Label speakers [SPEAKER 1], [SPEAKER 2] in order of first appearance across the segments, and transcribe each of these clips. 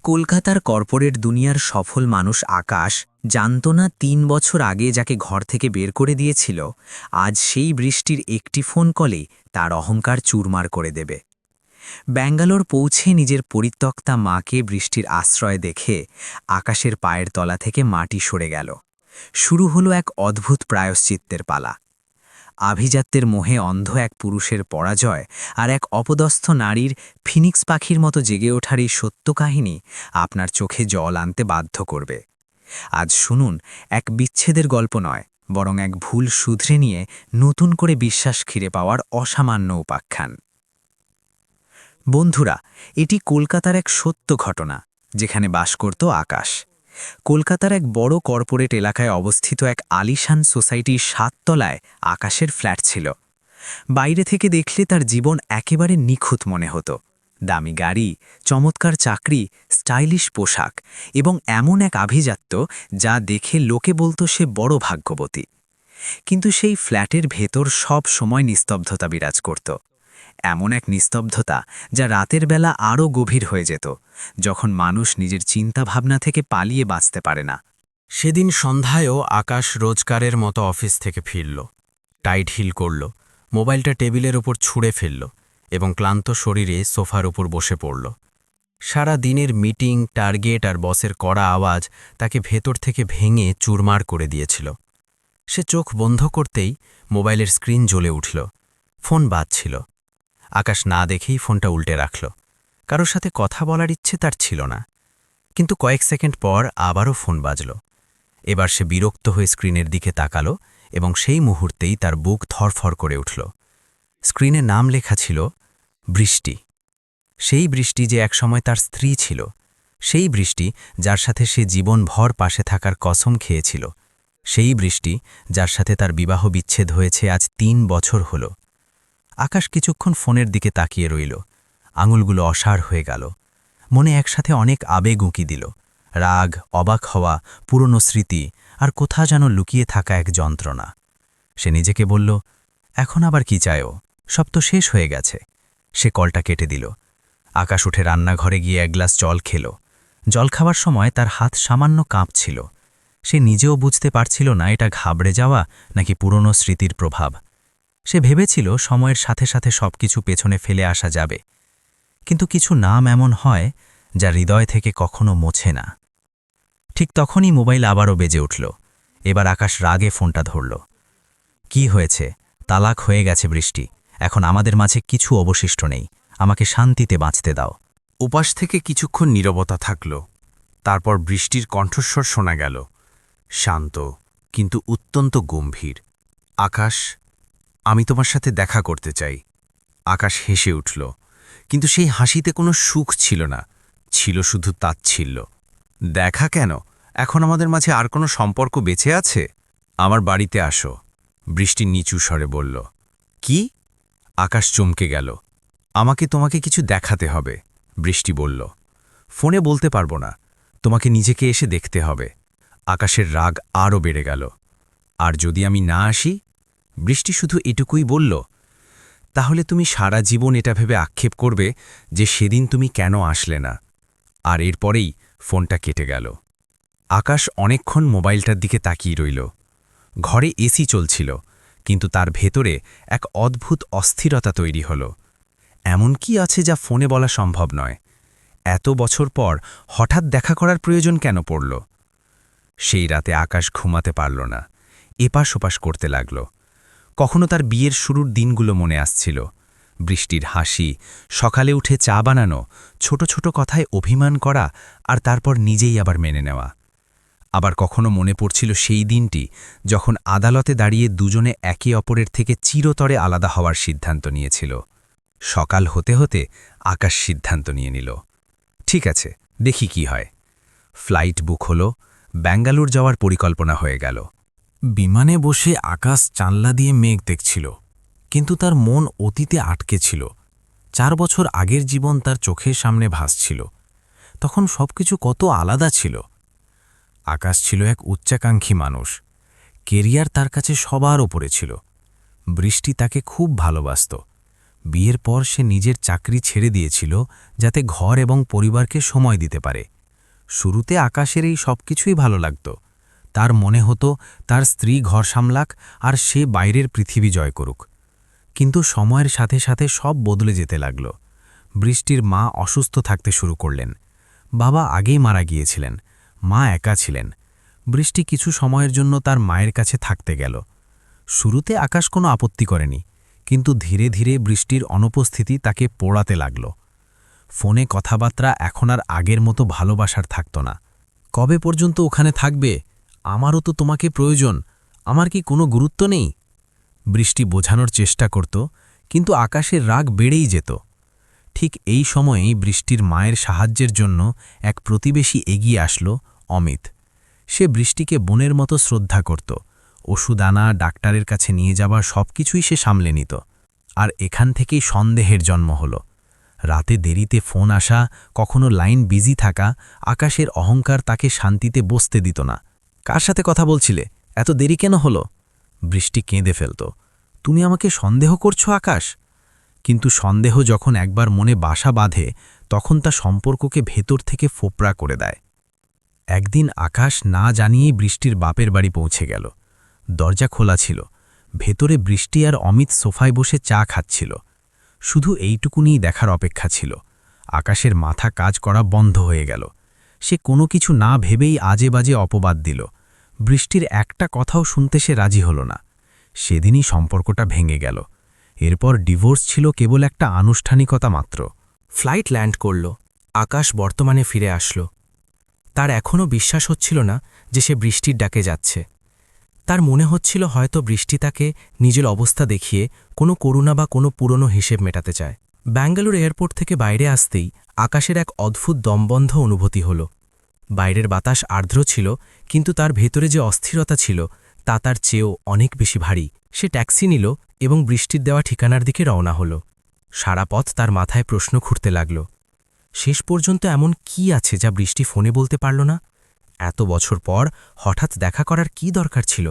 [SPEAKER 1] কলকাতার কর্পোরেট দুনিয়ার সফল মানুষ আকাশ জানত না ৩ বছর আগে যাকে ঘর থেকে বের করে দিয়েছিল আজ সেই বৃষ্টির একটি ফোন কলেই তার অহংকার চুরমার করে দেবে। ব্যাঙ্গালোর পৌঁছে নিজের পরিত্যক্তা মাকে বৃষ্টির আশ্রয় দেখে আকাশের পায়ের তলা থেকে মাটি সরে গেল। শুরু হলো এক অদ্ভুত প্রায়শ্চিত্তের পালা। আভিজাত্যের মোহে অন্ধ এক পুরুষের পরাজয় আর এক অপদস্থ নারীর ফিনিক্স পাখির মতো জেগে ওঠার এই সত্য কাহিনী আপনার চোখে জল আনতে বাধ্য করবে। আজ শুনুন, এক বিচ্ছেদের গল্প নয়, বরং এক ভুল শুধরে নিয়ে নতুন করে বিশ্বাস ফিরে পাওয়ার অসামান্য উপাখ্যান। বন্ধুরা, এটি কলকাতার এক সত্য ঘটনা, যেখানে বাস করত আকাশ। কলকাতার এক বড় কর্পোরেট এলাকায় অবস্থিত এক আলিশান সোসাইটির ৭ তলায় আকাশের ফ্ল্যাট ছিল। বাইরে থেকে দেখলে তার জীবন একেবারে নিখুঁত মনে হতো। দামি গাড়ি, চমৎকার চাকরি, স্টাইলিশ পোশাক এবং এমন এক আভিজাত্য যা দেখে লোকে বলতো সে বড় ভাগ্যবতী। কিন্তু সেই ফ্ল্যাটের ভেতর সব সময় নিস্তব্ধতা বিরাজ করত। এমন এক নিস্তব্ধতা যা রাতের বেলা আরও গভীর হয়ে যেত, যখন মানুষ নিজের চিন্তাভাবনা থেকে পালিয়ে বাঁচতে পারে না।
[SPEAKER 2] সেদিন সন্ধ্যায়ও আকাশ রোজকারের মতো অফিস থেকে ফিরল। টাইট হিল করল, মোবাইলটা টেবিলের ওপর ছুঁড়ে ফেলল এবং ক্লান্ত শরীরে সোফার উপর বসে পড়ল। সারা দিনের মিটিং, টার্গেট আর বসের কড়া আওয়াজ তাকে ভেতর থেকে ভেঙে চুরমার করে দিয়েছিল। সে চোখ বন্ধ করতেই মোবাইলের স্ক্রিন জ্বলে উঠল। ফোন বাজছিল। আকাশ না দেখেই ফোনটা উল্টে রাখল। কারোর সাথে কথা বলার ইচ্ছে তার ছিল না। কিন্তু কয়েক সেকেন্ড পর আবারও ফোন বাজল। এবার সে বিরক্ত হয়ে স্ক্রিনের দিকে তাকালো এবং সেই মুহূর্তেই তার বুক থরফর করে উঠল। স্ক্রিনে নাম লেখা ছিল বৃষ্টি। সেই বৃষ্টি যে একসময় তার স্ত্রী ছিল, সেই বৃষ্টি যার সাথে সে জীবনভর পাশে থাকার কসম খেয়েছিল, সেই বৃষ্টি যার সাথে তার বিবাহ বিচ্ছেদ হয়েছে আজ ৩ বছর হল। আকাশ কিছুক্ষণ ফোনের দিকে তাকিয়ে রইল। আঙুলগুলো অসাড় হয়ে গেল। মনে একসাথে অনেক আবেগ উঁকি দিল, রাগ, অবাক হওয়া, পুরনো স্মৃতি আর কোথা যেন লুকিয়ে থাকা এক যন্ত্রণা। সে নিজেকে বলল, এখন আবার কি চায়ও, সব তো শেষ হয়ে গেছে। সে কলটা কেটে দিল। আকাশ উঠে রান্নাঘরে গিয়ে এক গ্লাস জল খেল। জল খাওয়ার সময় তার হাত সামান্য কাঁপছিল। সে নিজেও বুঝতে পারছিল না এটা ঘাবড়ে যাওয়া নাকি পুরনো স্মৃতির প্রভাব। সে ভেবেছিল সময়ের সাথে সাথে সবকিছু পেছনে ফেলে আসা যাবে, কিন্তু কিছু নাম এমন হয় যা হৃদয় থেকে কখনো মোছে না। ঠিক তখনই মোবাইল আবারও বেজে উঠল। এবার আকাশ রাগে ফোনটা ধরল। কি হয়েছে? তালাক হয়ে গেছে বৃষ্টি। এখন আমাদের মাঝে কিছু অবশিষ্ট নেই। আমাকে শান্তিতে বাঁচতে দাও।
[SPEAKER 3] উপাস থেকে কিছুক্ষণ নীরবতা থাকল। তারপর বৃষ্টির কণ্ঠস্বর শোনা গেল, শান্ত কিন্তু অত্যন্ত গম্ভীর। আকাশ, আমি তোমার সাথে দেখা করতে চাই। আকাশ হেসে উঠল, কিন্তু সেই হাসিতে কোনো সুখ ছিল না, ছিল শুধু তাচ্ছিল্য। দেখা কেন? এখন আমাদের মাঝে আর কোনো সম্পর্ক বেঁচে আছে? আমার বাড়িতে আসো, বৃষ্টি নিচু স্বরে বলল। কি? আকাশ চমকে গেল। আমাকে তোমাকে কিছু দেখাতে হবে, বৃষ্টি বলল। ফোনে বলতে পারবো না, তোমাকে নিজেকে এসে দেখতে হবে। আকাশের রাগ আরও বেড়ে গেল। আর যদি আমি না আসি? বৃষ্টি শুধু এটুকুই বলল, তাহলে তুমি সারা জীবন এটা ভেবে আক্ষেপ করবে যে সেদিন তুমি কেন আসলে না। আর এরপরেই ফোনটা কেটে গেল। আকাশ অনেকক্ষণ মোবাইলটার দিকে তাকিয়ে রইল। ঘরে এসি চলছিল, কিন্তু তার ভেতরে এক অদ্ভুত অস্থিরতা তৈরি হল। এমন কি আছে যা ফোনে বলা সম্ভব নয়? এত বছর পর হঠাৎ দেখা করার প্রয়োজন কেন পড়ল? সেই রাতে আকাশ ঘুমাতে পারল না, এপাশ ওপাশ করতে লাগল। কখনো তার বিয়ের শুরুর দিনগুলো মনে আসছিল, বৃষ্টির হাসি, সকালে উঠে চা বানানো, ছোট ছোট কথায় অভিমান করা আর তারপর নিজেই আবার মেনে নেওয়া। আবার কখনো মনে পড়ছিল সেই দিনটি যখন আদালতে দাঁড়িয়ে দুজনে একে অপরের থেকে চিরতরে আলাদা হওয়ার সিদ্ধান্ত নিয়েছিল। সকাল হতে হতে আকাশ সিদ্ধান্ত নিয়ে নিল, ঠিক আছে, দেখি কি হয়। ফ্লাইট বুক হলো, ব্যাঙ্গালোর যাওয়ার পরিকল্পনা হয়ে গেল।
[SPEAKER 2] বিমানে বসে আকাশ জানলা দিয়ে মেঘ দেখছিল, কিন্তু তার মন অতীতে আটকে ছিল। 4 বছর আগের জীবন তার চোখের সামনে ভাসছিল। তখন সবকিছু কত আলাদা ছিল। আকাশ ছিল এক উচ্চাকাঙ্ক্ষী মানুষ। কেরিয়ার তার কাছে সবার ওপরে ছিল। বৃষ্টি তাকে খুব ভালোবাসত।
[SPEAKER 3] বিয়ের পর সে নিজের চাকরি ছেড়ে দিয়েছিল যাতে ঘর এবং পরিবারকে সময় দিতে পারে। শুরুতে আকাশের এই সব কিছুই ভালো লাগত। তার মনে হতো তার স্ত্রী ঘর সামলাক আর সে বাইরের পৃথিবী জয় করুক। কিন্তু সময়ের সাথে সাথে সব বদলে যেতে লাগল। বৃষ্টির মা অসুস্থ থাকতে শুরু করলেন। বাবা আগেই মারা গিয়েছিলেন, মা একা ছিলেন। বৃষ্টি কিছু সময়ের জন্য তার মায়ের কাছে থাকতে গেল। শুরুতে আকাশ কোনো আপত্তি করেনি, কিন্তু ধীরে ধীরে বৃষ্টির অনুপস্থিতি তাকে পোড়াতে লাগল। ফোনে কথাবার্তা এখন আর আগের মতো ভালোবাসার থাকত না। কবে পর্যন্ত ওখানে থাকবে? আমারও তো তোমাকে প্রয়োজন। আমার কি কোনো গুরুত্ব নেই? বৃষ্টি বোঝানোর চেষ্টা করত, কিন্তু আকাশের রাগ বেড়েই যেত। ঠিক এই সময়েই বৃষ্টির মায়ের সাহায্যের জন্য এক প্রতিবেশী এগিয়ে আসলো, অমিত। সে বৃষ্টিকে বোনের মতো শ্রদ্ধা করত। ওষুধ আনা, ডাক্তারের কাছে নিয়ে যাবার সবকিছুই সে সামলে নিত। আর এখান থেকেই সন্দেহের জন্ম হলো। রাতে দেরিতে ফোন আসা, কখনো লাইন বিজি থাকা, আকাশের অহংকার তাকে শান্তিতে বসতে দিত না। কার সাথে কথা বলছিলে? এত দেরি কেন হলো? বৃষ্টি কেঁদে ফেলত। তুমি আমাকে সন্দেহ করছো আকাশ? কিন্তু সন্দেহ যখন একবার মনে বাসা বাঁধে, তখন তা সম্পর্ককে ভেতর থেকে ফোপড়া করে দেয়। একদিন আকাশ না জানিয়েই বৃষ্টির বাপের বাড়ি পৌঁছে গেল। দরজা খোলা ছিল। ভেতরে বৃষ্টি আর অমিত সোফায় বসে চা খাচ্ছিল। শুধু এইটুকুনিই দেখার অপেক্ষা ছিল। আকাশের মাথা কাজ করা বন্ধ হয়ে গেল। সে কোনো কিছু না ভেবেই আজে বাজে অপবাদ দিল। বৃষ্টির একটা কথাও শুনতে সে রাজি হল না। সেদিনই সম্পর্কটা ভেঙে গেল। এরপর ডিভোর্স ছিল কেবল একটা আনুষ্ঠানিকতা মাত্র।
[SPEAKER 2] ফ্লাইট ল্যান্ড করল। আকাশ বর্তমানে ফিরে আসল। তার এখনও বিশ্বাস হচ্ছিল না যে সে বৃষ্টির ডাকে যাচ্ছে। তার মনে হচ্ছিল হয়তো বৃষ্টি তাকে নিজের অবস্থা দেখিয়ে কোনো করুণা বা কোনো পুরনো হিসেব মেটাতে চায়। ব্যাঙ্গালোর এয়ারপোর্ট থেকে বাইরে আসতেই আকাশের এক অদ্ভুত দমবন্ধ অনুভূতি হল। বাইরের বাতাস আর্দ্র ছিল, কিন্তু তার ভেতরে যে অস্থিরতা ছিল তা তার চেয়েও অনেক বেশি ভারী। সে ট্যাক্সি নিল এবং বৃষ্টির দেওয়া ঠিকানার দিকে রওনা হল। সারা পথ তার মাথায় প্রশ্ন ঘুরতে লাগল। শেষ পর্যন্ত এমন কি আছে যা বৃষ্টি ফোনে বলতে পারল না? এত বছর পর হঠাৎ দেখা করার কি দরকার ছিল?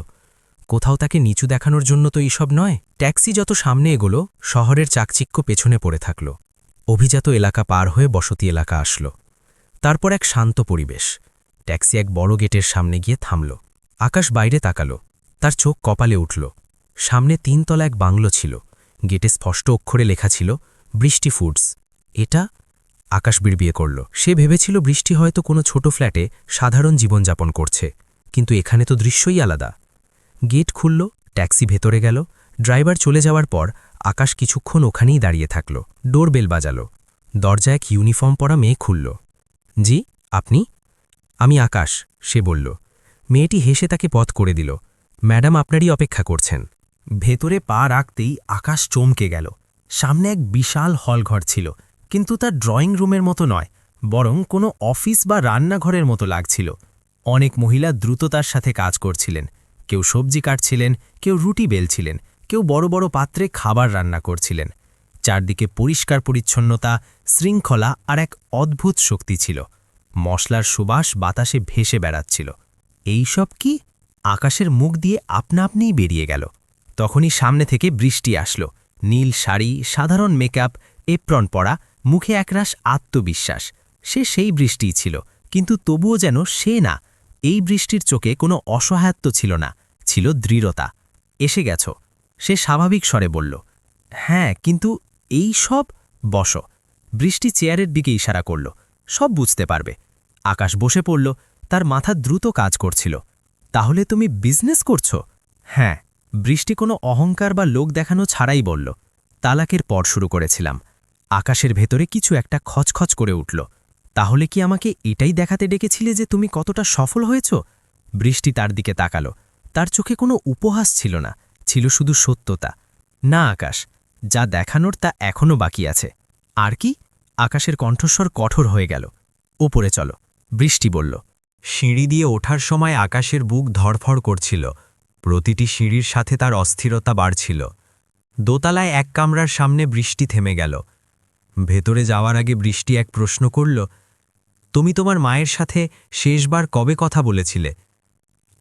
[SPEAKER 2] কোথাও তাকে নিচু দেখানোর জন্য তো এইসব নয়। ট্যাক্সি যত সামনে এগোল, শহরের চাকচিক্য পেছনে পড়ে থাকল। অভিজাত এলাকা পার হয়ে বসতি এলাকা আসল। তারপর এক শান্ত পরিবেশ। ট্যাক্সি এক বড় গেটের সামনে গিয়ে থামল। আকাশ বাইরে তাকাল। তার চোখ কপালে উঠল। সামনে ৩ তলা এক বাংলো ছিল। গেটে স্পষ্ট অক্ষরে লেখা ছিল, বৃষ্টি ফুডস। এটা? আকাশ বিড়বিয়ে করল। সে ভেবেছিল বৃষ্টি হয়তো কোনো ছোট ফ্ল্যাটে সাধারণ জীবনযাপন করছে, কিন্তু এখানে তো দৃশ্যই আলাদা। গেট খুলল, ট্যাক্সি ভেতরে গেল। ড্রাইভার চলে যাওয়ার পর আকাশ কিছুক্ষণ ওখানেই দাঁড়িয়ে থাকল। ডোরবেল বাজাল। দরজা এক ইউনিফর্ম পরা মেয়ে খুলল। জি, আপনি? আমি আকাশ, সে বলল। মেয়েটি হেসে তাকে পথ করে দিল। ম্যাডাম আপনারই অপেক্ষা করছেন। ভেতরে পা রাখতেই আকাশ চমকে গেল। সামনে এক বিশাল হলঘর ছিল, কিন্তু তার ড্রয়িং রুমের মতো নয়, বরং কোনো অফিস বা রান্নাঘরের মতো লাগছিল। অনেক মহিলা দ্রুত তার সাথে কাজ করছিলেন। কেউ সবজি কাটছিলেন, কেউ রুটি বেলছিলেন, কেউ বড় বড় পাত্রে খাবার রান্না করছিলেন। চারদিকে পরিষ্কার পরিচ্ছন্নতা, শৃঙ্খলা আর এক অদ্ভুত শক্তি ছিল। মশলার সুবাস বাতাসে ভেসে বেড়াচ্ছিল। এইসব কি? আকাশের মুখ দিয়ে আপনা আপনিই বেরিয়ে গেল। তখনই সামনে থেকে বৃষ্টি আসলো। নীল শাড়ি, সাধারণ মেকআপ, এপ্রন পরা, মুখে একরাশ আত্মবিশ্বাস। সে সেই বৃষ্টিই ছিল, কিন্তু তবুও যেন সে না। এই বৃষ্টির চোখে কোনো অসহায়ত্ব ছিল না, ছিল দৃঢ়তা। এসে গেছ, সে স্বাভাবিক স্বরে বলল। হ্যাঁ, কিন্তু এই সব? বস। বৃষ্টি চেয়ারের দিকে ইশারা করল। সব বুঝতে পারবে। আকাশ বসে পড়ল। তার মাথা দ্রুত কাজ করছিল। তাহলে তুমি বিজনেস করছো? হ্যাঁ, বৃষ্টি কোনো অহংকার বা লোক দেখানো ছাড়াই বলল। তালাকের পর শুরু করেছিলাম। আকাশের ভেতরে কিছু একটা খচখচ করে উঠল। তাহলে কি আমাকে এটাই দেখাতে ডেকেছিলে যে তুমি কতটা সফল হয়েছ? বৃষ্টি তার দিকে তাকাল। তার চোখে কোনো উপহাস ছিল না, ছিল শুধু সত্যতা। না আকাশ, যা দেখানোর তা এখনও বাকি আছে। আর কি? আকাশের কণ্ঠস্বর কঠোর হয়ে গেল। ওপরে চলো, বৃষ্টি বলল।
[SPEAKER 1] সিঁড়ি দিয়ে ওঠার সময় আকাশের বুক ধড়ফড় করছিল। প্রতিটি সিঁড়ির সাথে তার অস্থিরতা বাড়ছিল। দোতলায় এক কামরার সামনে বৃষ্টি থেমে গেল। ভেতরে যাওয়ার আগে বৃষ্টি এক প্রশ্ন করল, তুমি তোমার মায়ের সাথে শেষবার কবে কথা বলেছিলে?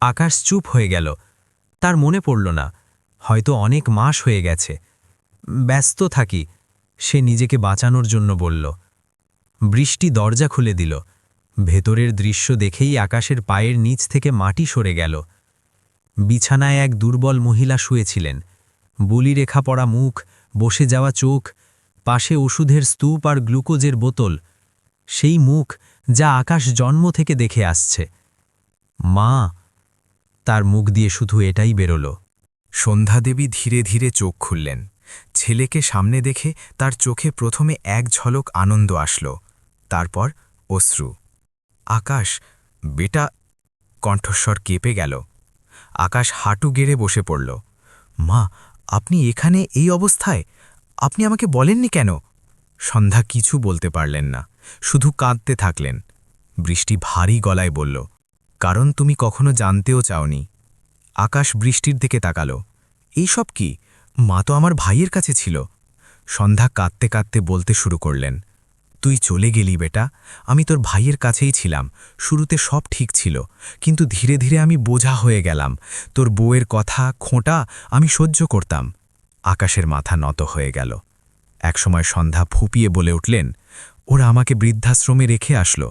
[SPEAKER 1] আকাশ চুপ হয়ে গেল। তার মনে পড়ল না, হয়তো অনেক মাস হয়ে গেছে। ব্যস্ত থাকি, সে নিজেকে বাঁচানোর জন্য বলল। বৃষ্টি দরজা খুলে দিল। ভেতরের দৃশ্য দেখেই আকাশের পায়ের নিচ থেকে মাটি সরে গেল। বিছানায় এক দুর্বল মহিলা শুয়েছিলেন। বুলি রেখা পড়া মুখ, বসে যাওয়া চোখ, পাশে ওষুধের স্তূপ আর গ্লুকোজের বোতল। সেই মুখ যা আকাশ জন্ম থেকে দেখে আসছে। মা, তার মুখ দিয়ে শুধু এটাই বেরোল।
[SPEAKER 3] সন্ধ্যাদেবী ধীরে ধীরে চোখ খুললেন। ছেলেকে সামনে দেখে তার চোখে প্রথমে এক ঝলক আনন্দ আসল, তারপর অশ্রু। আকাশ, বেটা। কণ্ঠস্বর কেঁপে গেল। আকাশ হাঁটু গেড়ে বসে পড়ল। মা, আপনি এখানে এই অবস্থায়? আপনি আমাকে বলেননি কেন? সন্ধ্যা কিছু বলতে পারলেন না, শুধু কাঁদতে থাকলেন। বৃষ্টি ভারী গলায় বলল, কারণ তুমি কখনো জানতেও চাওনি। আকাশ বৃষ্টির দিকে তাকালো। এইসব কি? মা তো আমার ভাইয়ের কাছে ছিল। সন্ধ্যা কাঁদতে কাঁদতে বলতে শুরু করলেন, তুই চলে গেলি বেটা, আমি তোর ভাইয়ের কাছেই ছিলাম। শুরুতে সব ঠিক ছিল, কিন্তু ধীরে ধীরে আমি বোঝা হয়ে গেলাম। তোর বউয়ের কথা, খোঁটা আমি সহ্য করতাম। আকাশের মাথা নত হয়ে গেল। একসময় সন্ধ্যা ফুপিয়ে বলে উঠলেন, ওরা আমাকে বৃদ্ধাশ্রমে রেখে আসলো।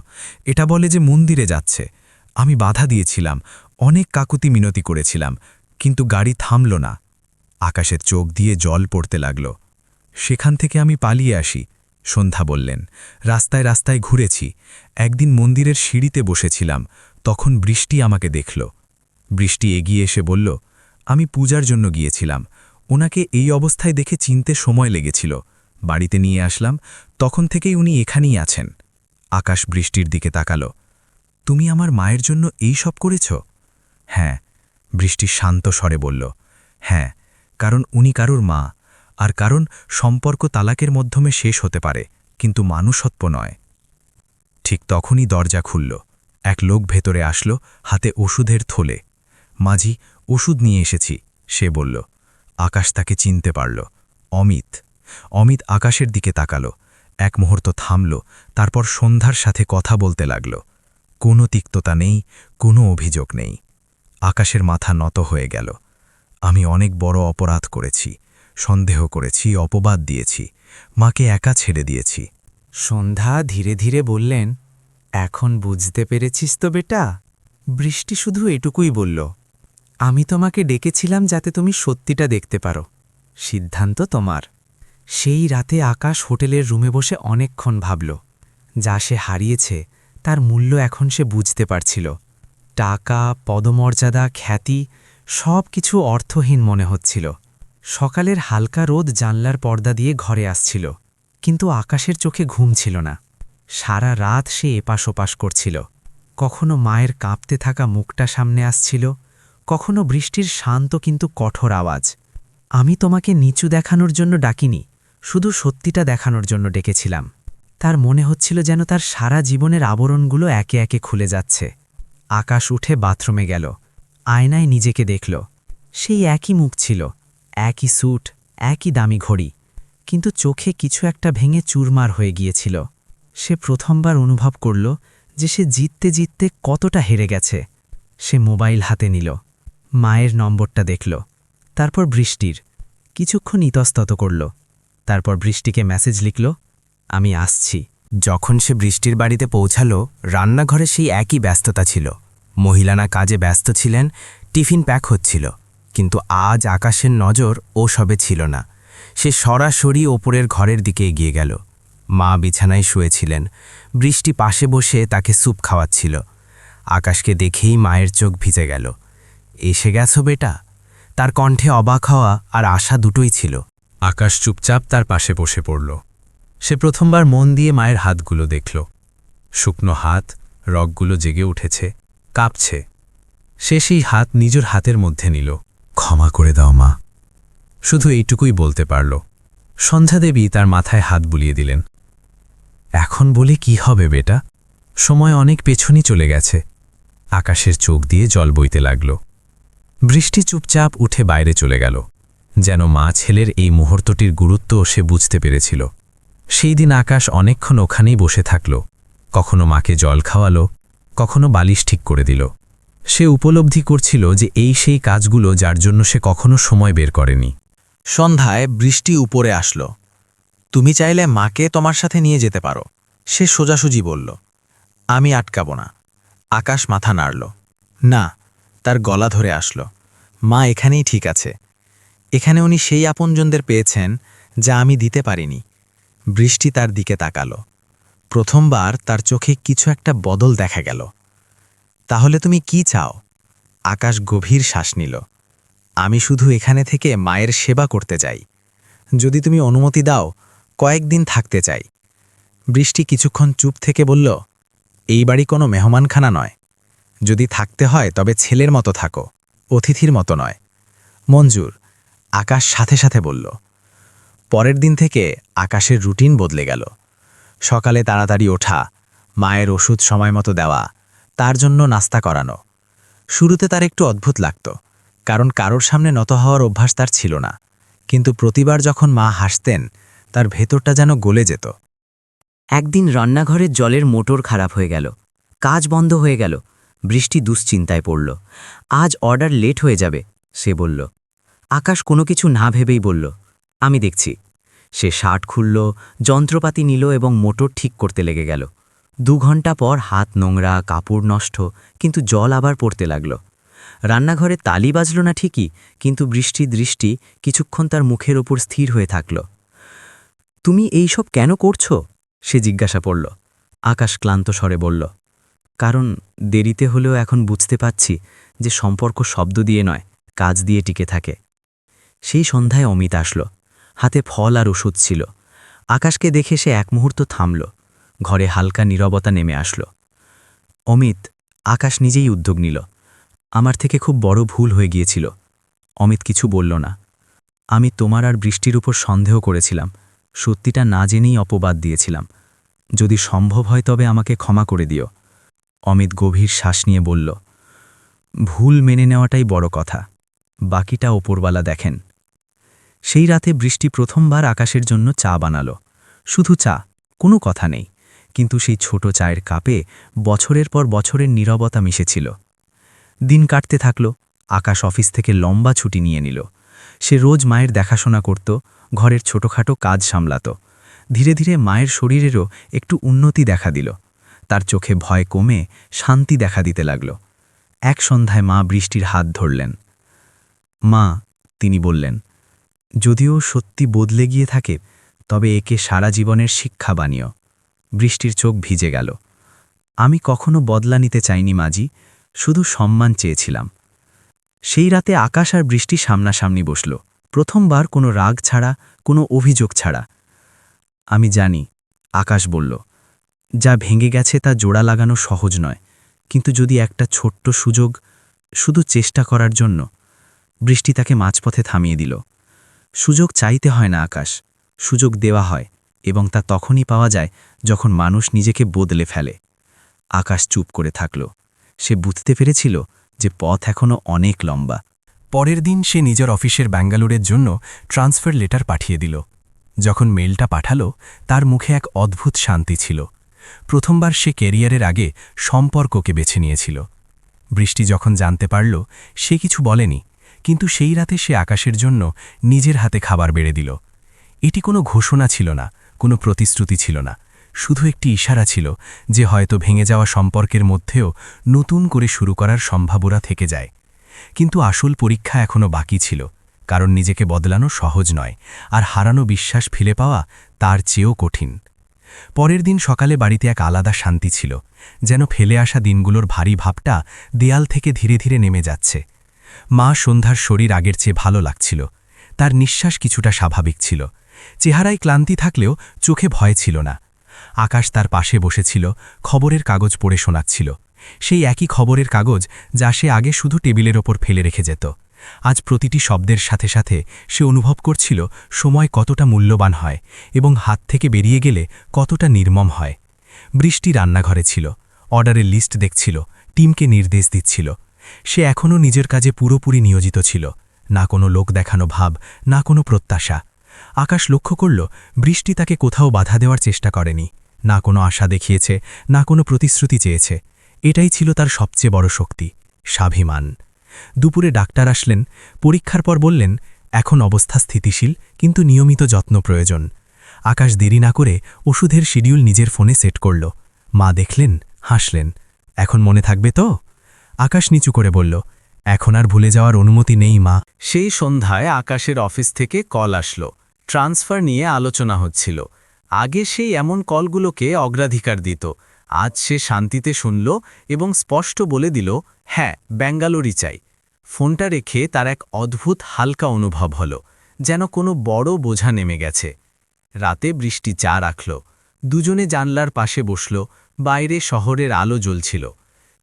[SPEAKER 3] এটা বলে যে মন্দিরে যাচ্ছে। আমি বাধা দিয়েছিলাম, অনেক কাকুতি মিনতি করেছিলাম, কিন্তু গাড়ি থামল না। আকাশের চোখ দিয়ে জল পড়তে লাগল। সেখান থেকে আমি পালিয়ে আসি। সন্ধ্যা বললেন, রাস্তায় রাস্তায় ঘুরেছি। একদিন মন্দিরের সিঁড়িতে বসেছিলাম, তখন বৃষ্টি আমাকে দেখল। বৃষ্টি এগিয়ে এসে বলল, আমি পূজার জন্য গিয়েছিলাম। ওনাকে এই অবস্থায় দেখে চিনতে সময় লেগেছিল। বাড়িতে নিয়ে আসলাম, তখন থেকেই উনি এখানেই আছেন। আকাশ বৃষ্টির দিকে তাকালো। তুমি আমার মায়ের জন্য এই সব করেছ? হ্যাঁ, বৃষ্টি শান্ত স্বরে বলল। হ্যাঁ, কারণ উনি কারুর মা, আর কারণ সম্পর্ক তালাকের মাধ্যমে শেষ হতে পারে, কিন্তু মানুষত্ব নয়। ঠিক তখনই দরজা খুলল। এক লোক ভেতরে আসলো, হাতে ওষুধের থলে। মাঝি, ওষুধ নিয়ে এসেছি, সে বলল। আকাশ তাকে চিনতে পারল। অমিত। অমিত আকাশের দিকে তাকালো। এক মুহূর্ত থামল, তারপর সন্ধ্যার সাথে কথা বলতে লাগল। কোনো তিক্ততা নেই, কোনো অভিযোগ নেই। আকাশের মাথা নত হয়ে গেল। আমি অনেক বড় অপরাধ করেছি, সন্দেহ করেছি, অপবাদ দিয়েছি, মাকে একা ছেড়ে দিয়েছি।
[SPEAKER 2] সন্ধ্যা ধীরে ধীরে বললেন, এখন বুঝতে পেরেছিস তো বেটা? বৃষ্টি শুধু এটুকুই বলল, আমি তোমাকে ডেকেছিলাম যাতে তুমি সত্যিটা দেখতে পারো। সিদ্ধান্ত তোমার। সেই রাতে আকাশ হোটেলের রুমে বসে অনেকক্ষণ ভাবল। যা সে হারিয়েছে তার মূল্য এখন সে বুঝতে পারছিল। টাকা, পদমর্যাদা, খ্যাতি সব কিছু অর্থহীন মনে হচ্ছিল। সকালের হালকা রোদ জানলার পর্দা দিয়ে ঘরে আসছিল, কিন্তু আকাশের চোখে ঘুম ছিল না। সারা রাত সে এপাশ ওপাশ করছিল। কখনো মায়ের কাঁপতে থাকা মুখটা সামনে আসছিল, কখনো বৃষ্টির শান্ত কিন্তু কঠোর আওয়াজ। আমি তোমাকে নিচু দেখানোর জন্য ডাকিনি, শুধু সত্যিটা দেখানোর জন্য ডেকেছিলাম। তার মনে হচ্ছিল যেন তার সারা জীবনের আবরণগুলো একে একে খুলে যাচ্ছে। আকাশ উঠে বাথরুমে গেল। আয়নায় নিজেকে দেখল। সেই একই মুখ ছিল, একই স্যুট, একই দামি ঘড়ি, কিন্তু চোখে কিছু একটা ভেঙে চুরমার হয়ে গিয়েছিল। সে প্রথমবার অনুভব করল যে সে জিততে জিততে কতটা হেরে গেছে। সে মোবাইল হাতে নিল, মায়ের নম্বরটা দেখল, তারপর বৃষ্টির। কিছুক্ষণ ইতস্তত করল, তারপর বৃষ্টিকে মেসেজ লিখল, আমি আসছি।
[SPEAKER 3] যখন সে বৃষ্টির বাড়িতে পৌঁছালো, রান্নাঘরে সেই একই ব্যস্ততা ছিল। মহিলানা কাজে ব্যস্ত ছিলেন, টিফিন প্যাক হচ্ছিল, কিন্তু আজ আকাশের নজর ও সবে ছিল না। সে সরাসরি ওপরের ঘরের দিকে এগিয়ে গেল। মা বিছানায় শুয়েছিলেন, বৃষ্টি পাশে বসে তাকে স্যুপ খাওয়াচ্ছিল। আকাশকে দেখেই মায়ের চোখ ভিজে গেল। এসে গেছো বেটা? তার কণ্ঠে অবাক হওয়া আর আশা দুটোই ছিল।
[SPEAKER 2] আকাশ চুপচাপ তার পাশে বসে পড়ল। সে প্রথমবার মন দিয়ে মায়ের হাতগুলো দেখল। শুকনো হাত, রগগুলো জেগে উঠেছে, কাঁপছে। সে সেই হাত নিজের হাতের মধ্যে নিল। ক্ষমা করে দাও মা, শুধু এইটুকুই বলতে পারল। সন্ধ্যাদেবী তার মাথায় হাত বুলিয়ে দিলেন। এখন বলে কি হবে বেটা? সময় অনেক পেছনই চলে গেছে। আকাশের চোখ দিয়ে জল বইতে লাগল। বৃষ্টি চুপচাপ উঠে বাইরে চলে গেল, যেন মা ছেলের এই মুহূর্তটির গুরুত্ব সে বুঝতে পেরেছিল। সেই দিন আকাশ অনেকক্ষণ ওখানেই বসে থাকল। কখনো মাকে জল খাওয়ালো, কখনো বালিশ ঠিক করে দিল। সে উপলব্ধি করছিল যে এই সেই কাজগুলো যার জন্য সে কখনো সময় বের করেনি।
[SPEAKER 3] সন্ধ্যায় বৃষ্টি উপরে আসলো। তুমি চাইলে মাকে তোমার সাথে নিয়ে যেতে পারো, সে সোজাসুজি বলল। আমি আটকাব না। আকাশ মাথা নাড়ল। না, তার গলা ধরে আসলো। মা এখানেই ঠিক আছে। এখানে উনি সেই আপনজনদের পেয়েছেন যা আমি দিতে পারিনি। বৃষ্টি তার দিকে তাকালো। প্রথমবার তার চোখে কিছু একটা বদল দেখা গেল। তাহলে তুমি কি চাও? আকাশ গভীর শ্বাস নিল। আমি শুধু এখানে থেকে মায়ের সেবা করতে চাই। যদি তুমি অনুমতি দাও, কয়েকদিন থাকতে চাই। বৃষ্টি কিছুক্ষণ চুপ থেকে বলল, এই বাড়ি কোনো মেহমানখানা নয়। যদি থাকতে হয় তবে ছেলের মতো থাকো, অতিথির মতো নয়। মঞ্জুর, আকাশ সাথে সাথে বলল। পরের দিন থেকে আকাশের রুটিন বদলে গেল। সকালে তাড়াতাড়ি ওঠা, মায়ের ওষুধ সময় মতো দেওয়া, তার জন্য নাস্তা করানো। শুরুতে তার একটু অদ্ভুত লাগত, কারণ কারোর সামনে নত হওয়ার অভ্যাস তার ছিল না। কিন্তু প্রতিবার যখন মা হাসতেন, তার ভেতরটা যেন গলে যেত।
[SPEAKER 1] একদিন রান্নাঘরের জলের মোটর খারাপ হয়ে গেল। কাজ বন্ধ হয়ে গেল। বৃষ্টি দুশ্চিন্তায় পড়ল। আজ অর্ডার লেট হয়ে যাবে, সে বলল। আকাশ কোনো কিছু না ভেবেই বলল, আমি দেখছি। সে শার্ট খুলল, যন্ত্রপাতি নিল এবং মোটর ঠিক করতে লেগে গেল। 2 ঘন্টা পর হাত নোংরা, কাপড় নষ্ট, কিন্তু জল আবার পড়তে লাগল। রান্নাঘরে তালি বাজল না ঠিকই, কিন্তু বৃষ্টির দৃষ্টি কিছুক্ষণ তার মুখের ওপর স্থির হয়ে থাকল। তুমি এই সব কেন করছো? সে জিজ্ঞাসা করল। আকাশ ক্লান্ত স্বরে বলল, কারণ দেরিতে হলেও এখন বুঝতে পাচ্ছি যে সম্পর্ক শব্দ দিয়ে নয়, কাজ দিয়ে টিকে থাকে। সেই সন্ধ্যায় অমিত আসলো। হাতে ফল আর ওষুধ ছিল। আকাশকে দেখে সে এক মুহূর্ত থামল। ঘরে হালকা নীরবতা নেমে আসলো। অমিত, আকাশ নিজেই উদ্যোগ নিল। আমার থেকে খুব বড় ভুল হয়ে গিয়েছিল। অমিত কিছু বলল না। আমি তোমার আর বৃষ্টির উপর সন্দেহ করেছিলাম। সত্যিটা না জেনেই অপবাদ দিয়েছিলাম। যদি সম্ভব হয় তবে আমাকে ক্ষমা করে দিও। অমিত গভীর শ্বাস নিয়ে বলল, ভুল মেনে নেওয়াটাই বড় কথা, বাকিটা ওপরওয়ালা দেখেন। সেই রাতে বৃষ্টি প্রথমবার আকাশের জন্য চা বানালো। শুধু চা, কোনো কথা নেই, কিন্তু সেই ছোট চায়ের কাপে বছরের পর বছরের নীরবতা মিশেছিল। দিন কাটতে থাকল। আকাশ অফিস থেকে লম্বা ছুটি নিয়ে নিল। সে রোজ মায়ের দেখাশোনা করত, ঘরের ছোটখাটো কাজ সামলাত। ধীরে ধীরে মায়ের শরীরেরও একটু উন্নতি দেখা দিল। তার চোখে ভয় কমে শান্তি দেখা দিতে লাগল। এক সন্ধ্যায় মা বৃষ্টির হাত ধরলেন। মা, তিনি বললেন, যদিও সত্যি বদলে গিয়ে থাকে, তবে একে সারা জীবনের শিক্ষা বানিও। বৃষ্টির চোখ ভিজে গেল। আমি কখনো বদলা নিতে চাইনি মাজি, শুধু সম্মান চেয়েছিলাম। সেই রাতে আকাশ আর বৃষ্টি সামনাসামনি বসল। প্রথমবার কোনো রাগ ছাড়া, কোনো অভিযোগ ছাড়া। আমি জানি, আকাশ বলল, যা ভেঙে গেছে তা জোড়া লাগানো সহজ নয়, কিন্তু যদি একটা ছোট্ট সুযোগ, শুধু চেষ্টা করার জন্য। বৃষ্টি তাকে মাঝপথে থামিয়ে দিল। সুযোগ চাইতে হয় না আকাশ, সুযোগ দেওয়া হয়, এবং তা তখনই পাওয়া যায় যখন মানুষ নিজেকে বদলে ফেলে। আকাশ চুপ করে থাকল। সে বুঝতে পেরেছিল যে পথ এখনও অনেক লম্বা।
[SPEAKER 2] পরের দিন সে নিজের অফিসের ব্যাঙ্গালোরের জন্য ট্রান্সফার লেটার পাঠিয়ে দিল। যখন মেলটা পাঠালো, তার মুখে এক অদ্ভুত শান্তি ছিল। প্রথমবার সে ক্যারিয়ারের আগে সম্পর্ককে বেছে নিয়েছিল। বৃষ্টি যখন জানতে পারল, সে কিছু বলেনি, কিন্তু সেই রাতে সে আকাশের জন্য নিজের হাতে খাবার বেড়ে দিল। এটি কোনো ঘোষণা ছিল না, কোনো প্রতিশ্রুতি ছিল না, শুধু একটি ইশারা ছিল যে হয়তো ভেঙে যাওয়া সম্পর্কের মধ্যেও নতুন করে শুরু করার সম্ভাবনা থেকে যায়। কিন্তু আসল পরীক্ষা এখনও বাকি ছিল, কারণ নিজেকে বদলানো সহজ নয়, আর হারানো বিশ্বাস ফিরে পাওয়া তার চেয়েও কঠিন। পরের দিন সকালে বাড়িতে এক আলাদা শান্তি ছিল, যেন ফেলে আসা দিনগুলোর ভারী ভাবটা দেয়াল থেকে ধীরে ধীরে নেমে যাচ্ছে। মা সন্ধ্যার শরীর আগের চেয়ে ভালো লাগছিল। তার নিঃশ্বাস কিছুটা স্বাভাবিক ছিল। চেহারায় ক্লান্তি থাকলেও চোখে ভয় ছিল না। আকাশ তার পাশে বসেছিল, খবরের কাগজ পড়ে শোনাচ্ছিল। সেই একই খবরের কাগজ যা সে আগে শুধু টেবিলের ওপর ফেলে রেখে যেত। আজ প্রতিটি শব্দের সাথে সাথে সে অনুভব করছিল সময় কতটা মূল্যবান হয় এবং হাত থেকে বেরিয়ে গেলে কতটা নির্মম হয়। বৃষ্টি রান্নাঘরে ছিল, অর্ডারের লিস্ট দেখছিল, টিমকে নির্দেশ দিচ্ছিল। সে এখনও নিজের কাজে পুরোপুরি নিয়োজিত ছিল, না কোনো লোক দেখানো ভাব, না কোনো প্রত্যাশা। আকাশ লক্ষ্য করল, বৃষ্টি তাকে কোথাও বাধা দেওয়ার চেষ্টা করেনি, না কোনো আশা দেখিয়েছে, না কোনো প্রতিশ্রুতি চেয়েছে। এটাই ছিল তার সবচেয়ে বড় শক্তি, স্বাভিমান। দুপুরে ডাক্তার আসলেন, পরীক্ষার পর বললেন, এখন অবস্থা স্থিতিশীল, কিন্তু নিয়মিত যত্ন প্রয়োজন।
[SPEAKER 4] আকাশ দেরি না করে ওষুধের শিডিউল নিজের ফোনে সেট করল। মা দেখলেন, হাসলেন। এখন মনে থাকবে তো? আকাশ নিচু করে বলল, এখন আর ভুলে যাওয়ার অনুমতি নেই মা।
[SPEAKER 2] সেই সন্ধ্যায় আকাশের অফিস থেকে কল আসলো। ট্রান্সফার নিয়ে আলোচনা হচ্ছিল। আগে সেই এমন কলগুলোকে অগ্রাধিকার দিত। আজ সে শান্তিতে শুনল এবং স্পষ্ট বলে দিল, হ্যাঁ, ব্যাঙ্গালোরই চাই। ফোনটা রেখে তার এক অদ্ভুত হালকা অনুভব হলো, যেন কোনো বড় বোঝা নেমে গেছে। রাতে বৃষ্টি চা রাখল। দুজনে জানলার পাশে বসল। বাইরে শহরের আলো জ্বলছিল।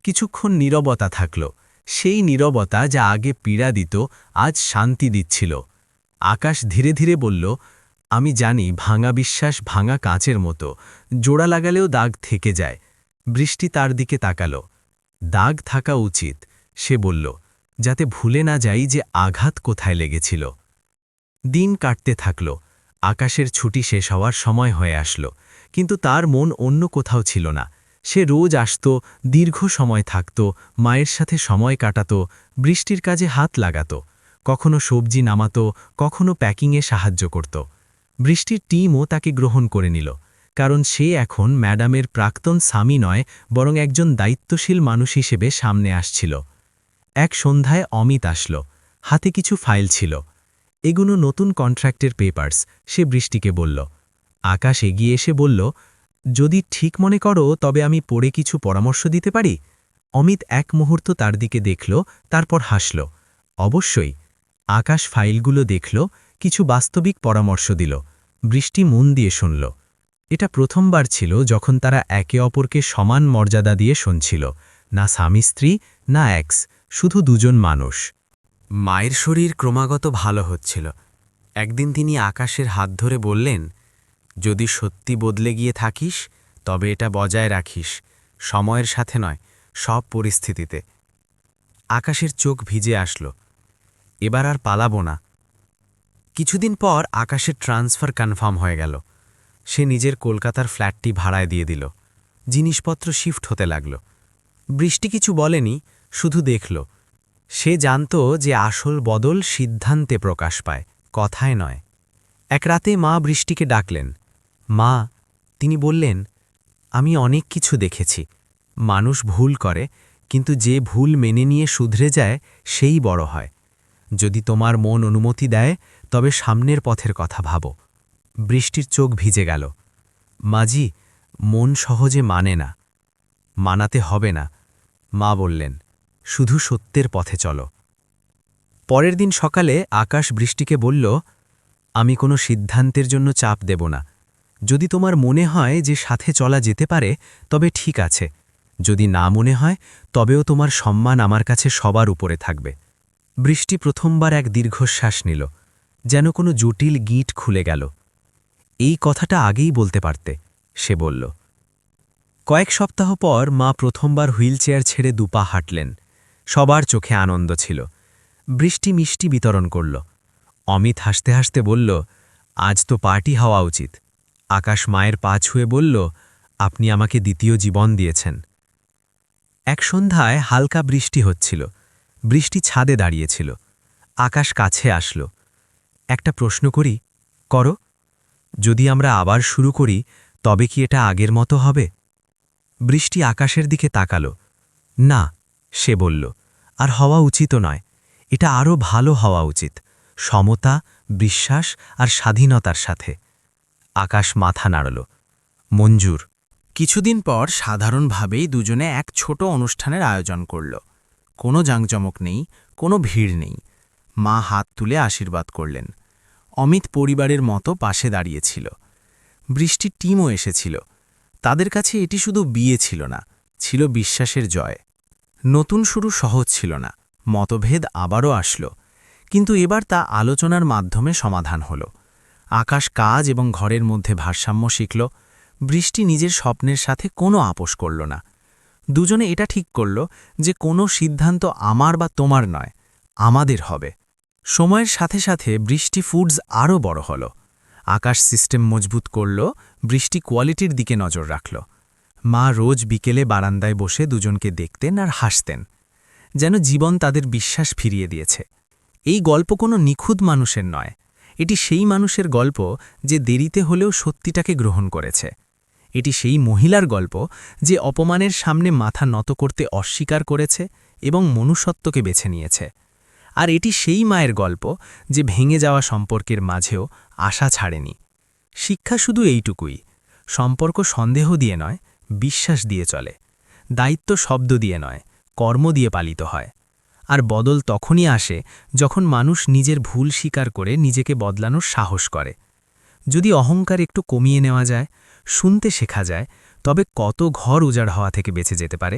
[SPEAKER 2] কিছুক্ষণ নীরবতা থাকল। সেই নীরবতা যা আগে পীড়া দিত, আজ শান্তি দিচ্ছিল। আকাশ ধীরে ধীরে বলল, আমি জানি ভাঙা বিশ্বাস ভাঙা কাঁচের মতো, জোড়া লাগালেও দাগ থেকে যায়। বৃষ্টি তার দিকে তাকাল। দাগ থাকা উচিত, সে বলল, যাতে ভুলে না যাই যে আঘাত কোথায় লেগেছিল। দিন কাটতে থাকল। আকাশের ছুটি শেষ হওয়ার সময় হয়ে আসলো, কিন্তু তার মন অন্য কোথাও ছিল না। সে রোজ আসত, দীর্ঘ সময় থাকত, মায়ের সাথে সময় কাটাত, বৃষ্টির কাজে হাত লাগাত, কখনো সবজি নামাত, কখনো প্যাকিংয়ে সাহায্য করত। বৃষ্টির টিমও তাকে গ্রহণ করে নিল, কারণ সে এখন ম্যাডামের প্রাক্তন স্বামী নয়, বরং একজন দায়িত্বশীল মানুষ হিসেবে সামনে আসছিল। এক সন্ধ্যায় অমিত আসল। হাতে কিছু ফাইল ছিল। এগুলো নতুন কন্ট্রাক্টের পেপারস, সে বৃষ্টিকে বলল। আকাশ এগিয়ে এসে বলল, যদি ঠিক মনে করো তবে আমি পড়ে কিছু পরামর্শ দিতে পারি। অমিত এক মুহূর্ত তার দিকে দেখল, তারপর হাসল। অবশ্যই। আকাশ ফাইলগুলো দেখল, কিছু বাস্তবিক পরামর্শ দিল। বৃষ্টি মন দিয়ে শুনল। এটা প্রথমবার ছিল যখন তারা একে অপরকে সমান মর্যাদা দিয়ে শুনছিল, না স্বামী স্ত্রী, না এক্স, শুধু দুজন মানুষ।
[SPEAKER 3] মায়ের শরীর ক্রমাগত ভালো হচ্ছিল। একদিন তিনি আকাশের হাত ধরে বললেন, যদি সত্যি বদলে গিয়ে থাকিস তবে এটা বজায় রাখিস, সময়ের সাথে নয়, সব পরিস্থিতিতে। আকাশের চোখ ভিজে আসলো। এবার আর পালাবো না। কিছুদিন পর আকাশের ট্রান্সফার কনফার্ম হয়ে গেল। সে নিজের কলকাতার ফ্ল্যাটটি ভাড়ায় দিয়ে দিল। জিনিসপত্র শিফট হতে লাগল। বৃষ্টি কিছু বলেনি, শুধু দেখল। সে জানত যে আসল বদল সিদ্ধান্তে প্রকাশ পায়, কথায় নয়। এক রাতে মা বৃষ্টিকে ডাকলেন। মা, তিনি বললেন, আমি অনেক কিছু দেখেছি। মানুষ ভুল করে, কিন্তু যে ভুল মেনে নিয়ে শুধরে যায় সেই বড় হয়। যদি তোমার মন অনুমতি দেয় তবে সামনের পথের কথা ভাবো। বৃষ্টির চোখ ভিজে গেল। মাজি, মন সহজে মানে না। মানাতে হবে না, মা বললেন, শুধু সত্যের পথে চলো। পরের দিন সকালে আকাশ বৃষ্টিকে বলল, আমি কোনো সিদ্ধান্তের জন্য চাপ দেব না। যদি তোমার মনে হয় যে সাথে চলা যেতে পারে তবে ঠিক আছে, যদি না মনে হয় তবেও তোমার সম্মান আমার কাছে সবার উপরে থাকবে। বৃষ্টি প্রথমবার এক দীর্ঘশ্বাস নিল, যেন কোনো জটিল গিঁট খুলে গেল। এই কথাটা আগেই বলতে পারতে, সে বলল। কয়েক সপ্তাহ পর মা প্রথমবার হুইলচেয়ার ছেড়ে দুপা হাঁটলেন। সবার চোখে আনন্দ ছিল। বৃষ্টি মিষ্টি বিতরণ করল। অমিত হাসতে হাসতে বলল, আজ তো পার্টি হওয়া উচিত। আকাশ মায়ের পা ছুঁয়ে বলল, আপনি আমাকে দ্বিতীয় জীবন দিয়েছেন। এক সন্ধ্যায় হালকা বৃষ্টি হচ্ছিল। বৃষ্টি ছাদে দাঁড়িয়েছিল। আকাশ কাছে আসল। একটা প্রশ্ন করি, করো। যদি আমরা আবার শুরু করি তবে কি এটা আগের মতো হবে? বৃষ্টি আকাশের দিকে তাকালো। না, সে বলল, আর হওয়া উচিতও নয়। এটা আরও ভালো হওয়া উচিত, সমতা, বিশ্বাস আর স্বাধীনতার সাথে। আকাশ মাথা নাড়ল। মঞ্জুর। কিছুদিন পর সাধারণভাবেই দুজনে এক ছোট অনুষ্ঠানের আয়োজন করল। কোনো জাঁকজমক নেই, কোনো ভিড় নেই। মা হাত তুলে আশীর্বাদ করলেন। অমিত পরিবারের মতো পাশে দাঁড়িয়েছিল। বৃষ্টির টিমও এসেছিল। তাদের কাছে এটি শুধু বিয়ে ছিল না, ছিল বিশ্বাসের জয়। নতুন শুরু সহজ ছিল না, মতভেদ আবারও আসলো, কিন্তু এবার তা আলোচনার মাধ্যমে সমাধান হল। আকাশ কাজ এবং ঘরের মধ্যে ভারসাম্য শিখল। বৃষ্টি নিজের স্বপ্নের সাথে কোনো আপোষ করল না। দুজনে এটা ঠিক করল যে কোনো সিদ্ধান্ত আমার বা তোমার নয়, আমাদের হবে। সময়ের সাথে সাথে বৃষ্টি ফুডস আরও বড় হল। আকাশ সিস্টেম মজবুত করল, বৃষ্টি কোয়ালিটির দিকে নজর রাখল। মা রোজ বিকেলে বারান্দায় বসে দুজনকে দেখতেন আর হাসতেন, যেন জীবন তাদের বিশ্বাস ফিরিয়ে দিয়েছে। এই গল্প কোনো নিখুঁত মানুষের নয়,
[SPEAKER 4] এটি সেই মানুষের গল্প যে দেরিতে হলেও সত্যিটাকে গ্রহণ করেছে। এটি সেই মহিলার গল্প যে অপমানের সামনে মাথা নত করতে অস্বীকার করেছে এবং মনুষ্যত্বকে বেছে নিয়েছে। আর এটি সেই মায়ের গল্প যে ভেঙে যাওয়া সম্পর্কের মাঝেও আশা ছাড়েনি। শিক্ষা শুধু এইটুকুই, সম্পর্ক সন্দেহ দিয়ে নয়, বিশ্বাস দিয়ে চলে। দায়িত্ব শব্দ দিয়ে নয়, কর্ম দিয়ে পালিত হয়। আর বদল তখনই আসে যখন মানুষ নিজের ভুল স্বীকার করে নিজেকে বদলানোর সাহস করে। যদি অহংকার একটু কমিয়ে নেওয়া যায়, শুনতে শেখা যায়, তবে কত ঘর উজাড় হওয়া থেকে বেঁচে যেতে পারে।